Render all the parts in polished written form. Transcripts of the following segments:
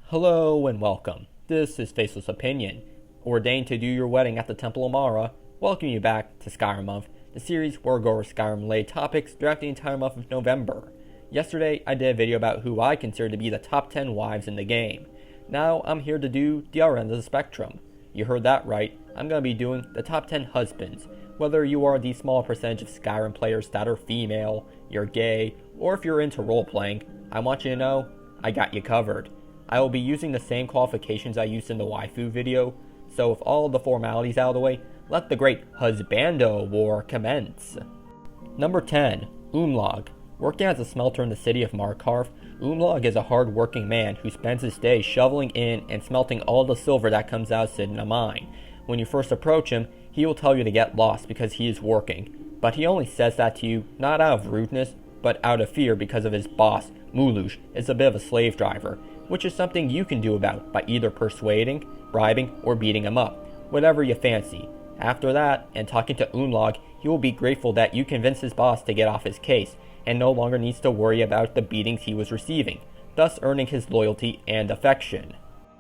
Hello and welcome. This is Faceless Opinion, ordained to do your wedding at the Temple of Mara. Welcome you back to Skyrim Month, the series where I go over Skyrim-related topics throughout the entire month of November. Yesterday, I did a video about who I consider to be the top 10 wives in the game. Now, I'm here to do the other end of the spectrum. You heard that right, I'm going to be doing the top 10 husbands. Whether you are the small percentage of Skyrim players that are female, you're gay, or if you're into role-playing, I want you to know, I got you covered. I will be using the same qualifications I used in the waifu video, so with all the formalities out of the way, let the great husbando war commence. Number 10. Umlaug. Working as a smelter in the city of Markarth, Umlaug is a hard-working man who spends his day shoveling in and smelting all the silver that comes out of sitting in a mine. When you first approach him, he will tell you to get lost because he is working, but he only says that to you not out of rudeness, but out of fear because of his boss, Mulush, is a bit of a slave driver, which is something you can do about by either persuading, bribing, or beating him up, whatever you fancy. After that, and talking to Umlaug, he will be grateful that you convinced his boss to get off his case, and no longer needs to worry about the beatings he was receiving, thus earning his loyalty and affection.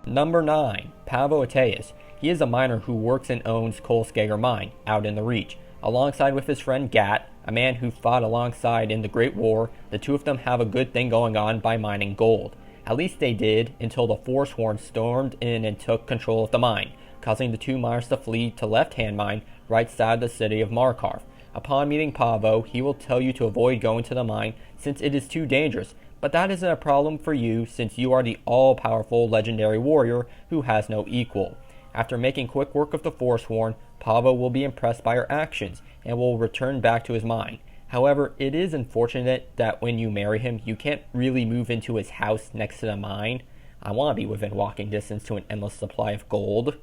Number 9. Pavo Attius. He is a miner who works and owns Kolskager Mine, out in the Reach. Alongside with his friend Gat, a man who fought alongside in the Great War, the two of them have a good thing going on by mining gold. At least they did, until the Forsworn stormed in and took control of the mine, causing the two miners to flee to Left-Hand Mine, right side the city of Markarth. Upon meeting Pavo, he will tell you to avoid going to the mine since it is too dangerous, but that isn't a problem for you since you are the all-powerful legendary warrior who has no equal. After making quick work of the Forsworn, Pavo will be impressed by your actions and will return back to his mine. However, it is unfortunate that when you marry him, you can't really move into his house next to the mine. I want to be within walking distance to an endless supply of gold.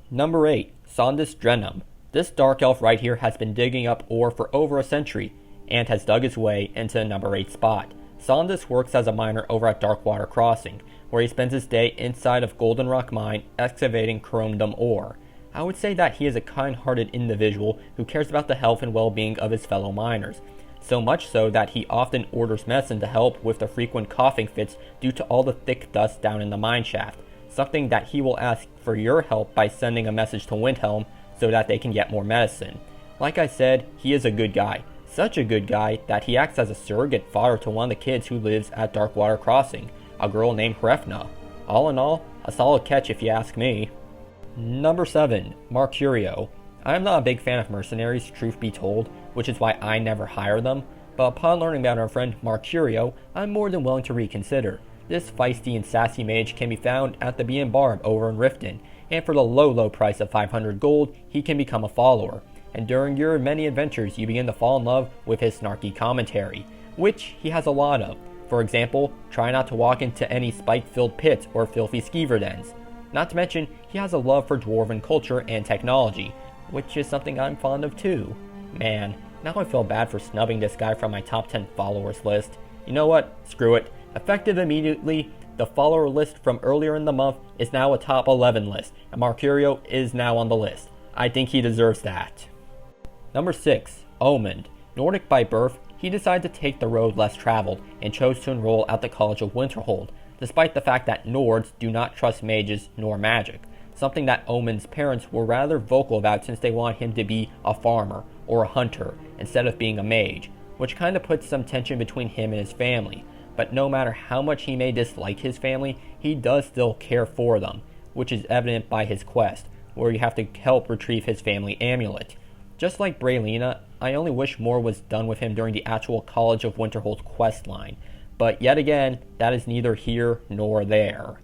Number 8. Sondas Drenim. This dark elf right here has been digging up ore for over a century, and has dug his way into the number 8 spot. Sondas works as a miner over at Darkwater Crossing, where he spends his day inside of Golden Rock Mine excavating chromedom ore. I would say that he is a kind-hearted individual who cares about the health and well-being of his fellow miners, so much so that he often orders medicine to help with the frequent coughing fits due to all the thick dust down in the mine shaft, something that he will ask for your help by sending a message to Windhelm so that they can get more medicine. Like I said, he is a good guy, such a good guy that he acts as a surrogate father to one of the kids who lives at Darkwater Crossing, a girl named Hrefna. All in all, a solid catch if you ask me. Number 7. Marcurio. I am not a big fan of mercenaries, truth be told, which is why I never hire them, but upon learning about our friend Marcurio, I'm more than willing to reconsider. This feisty and sassy mage can be found at the Bee and Barb over in Riften, and for the low price of 500 gold, he can become a follower. And during your many adventures, you begin to fall in love with his snarky commentary, which he has a lot of. For example, try not to walk into any spike-filled pits or filthy skeever dens. Not to mention, he has a love for dwarven culture and technology, which is something I'm fond of too. Man, now I feel bad for snubbing this guy from my top 10 followers list. You know what? Screw it. Effective immediately, the follower list from earlier in the month is now a top 11 list, and Marcurio is now on the list. I think he deserves that. Number 6. Omund. Nordic by birth, he decided to take the road less traveled and chose to enroll at the College of Winterhold, despite the fact that Nords do not trust mages nor magic, something that Omund's parents were rather vocal about since they want him to be a farmer or a hunter instead of being a mage, which kind of puts some tension between him and his family. But no matter how much he may dislike his family, he does still care for them, which is evident by his quest, where you have to help retrieve his family amulet. Just like Braylina, I only wish more was done with him during the actual College of Winterhold quest line, but yet again, that is neither here nor there.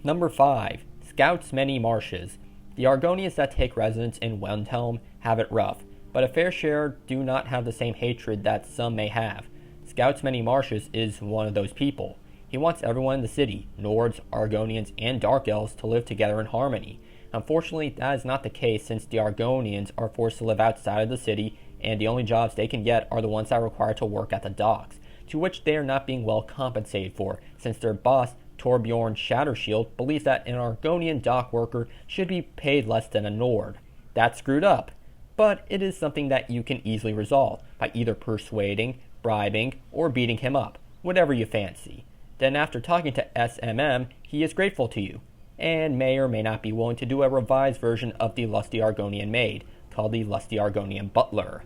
Number 5. Scouts-Many-Marshes. The Argonians that take residence in Windhelm have it rough, but a fair share do not have the same hatred that some may have. Scouts-Many-Marshes is one of those people. He wants everyone in the city, Nords, Argonians, and Dark Elves, to live together in harmony. Unfortunately, that is not the case since the Argonians are forced to live outside of the city, and the only jobs they can get are the ones that require to work at the docks, to which they are not being well compensated for, since their boss, Torbjorn Shattershield, believes that an Argonian dock worker should be paid less than a Nord. That's screwed up, but it is something that you can easily resolve by either persuading, bribing, or beating him up, whatever you fancy. Then after talking to SMM, he is grateful to you, and may or may not be willing to do a revised version of the lusty Argonian maid, called the lusty Argonian butler.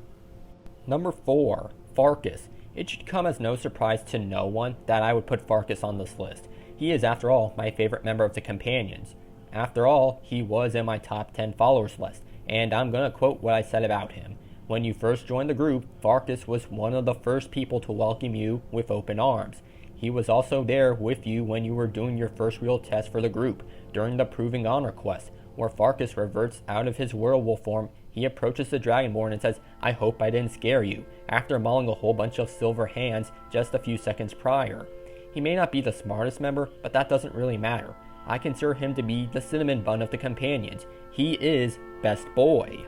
Number 4. Farkas. It should come as no surprise to no one that I would put Farkas on this list. He is, after all, my favorite member of the Companions. After all, he was in my top 10 followers list, and I'm going to quote what I said about him. When you first joined the group, Farkas was one of the first people to welcome you with open arms. He was also there with you when you were doing your first real test for the group, during the Proving Honor quest, where Farkas reverts out of his werewolf form. He approaches the Dragonborn and says, "I hope I didn't scare you," after mauling a whole bunch of silver hands just a few seconds prior. He may not be the smartest member, but that doesn't really matter. I consider him to be the cinnamon bun of the Companions. He is best boy.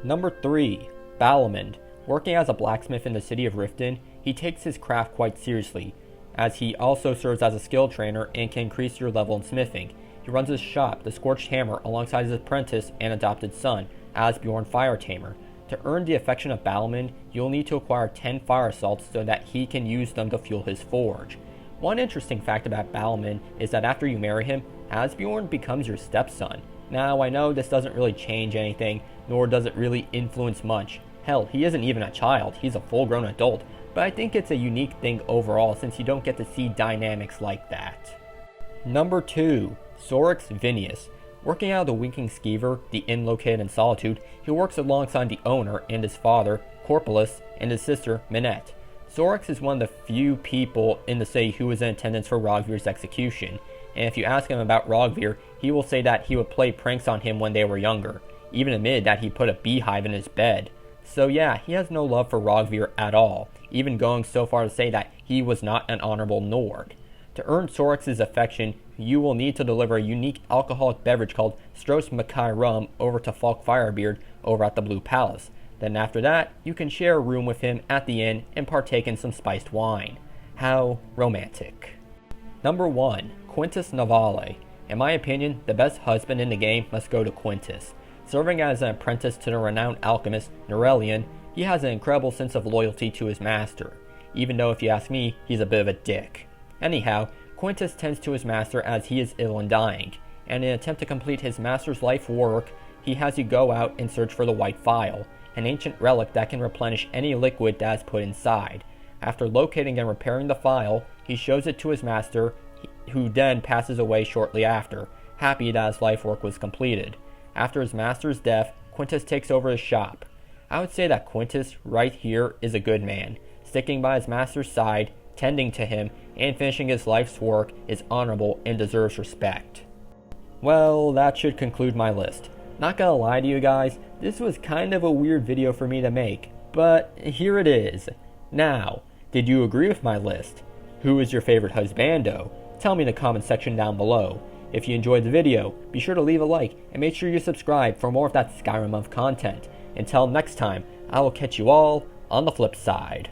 Number 3. Balimund. Working as a blacksmith in the city of Riften, he takes his craft quite seriously, as he also serves as a skill trainer and can increase your level in smithing. He runs his shop, the Scorched Hammer, alongside his apprentice and adopted son, Asbjorn Fire Tamer. To earn the affection of Balimund, you'll need to acquire 10 fire salts so that he can use them to fuel his forge. One interesting fact about Balimund is that after you marry him, Asbjorn becomes your stepson. Now, I know this doesn't really change anything, nor does it really influence much. Hell, he isn't even a child, he's a full-grown adult, but I think it's a unique thing overall since you don't get to see dynamics like that. Number 2. Sorix Vinius. Working out of the Winking Skeever, the inn located in Solitude, he works alongside the owner and his father, Corpulus, and his sister, Minette. Sorix is one of the few people in the city who was in attendance for Rogvir's execution, and if you ask him about Rogvir, he will say that he would play pranks on him when they were younger, even admitted that he put a beehive in his bed. So yeah, he has no love for Rogvir at all, even going so far to say that he was not an honorable Nord. To earn Sorix's affection, you will need to deliver a unique alcoholic beverage called Stros Mackay Rum over to Falk Firebeard over at the Blue Palace. Then after that, you can share a room with him at the inn and partake in some spiced wine. How romantic. Number 1. Quintus Navale. In my opinion, the best husband in the game must go to Quintus. Serving as an apprentice to the renowned alchemist Nerelian, he has an incredible sense of loyalty to his master, even though if you ask me, he's a bit of a dick. Anyhow, Quintus tends to his master as he is ill and dying, and in an attempt to complete his master's life work, he has you go out and search for the White Phial, an ancient relic that can replenish any liquid that is put inside. After locating and repairing the phial, he shows it to his master, who then passes away shortly after, happy that his life work was completed. After his master's death, Quintus takes over his shop. I would say that Quintus, right here, is a good man. Sticking by his master's side, tending to him, and finishing his life's work is honorable and deserves respect. Well, that should conclude my list. Not gonna lie to you guys, this was kind of a weird video for me to make, but here it is. Now, did you agree with my list? Who is your favorite husbando? Tell me in the comment section down below. If you enjoyed the video, be sure to leave a like and make sure you subscribe for more of that Skyrim month content. Until next time, I will catch you all on the flip side.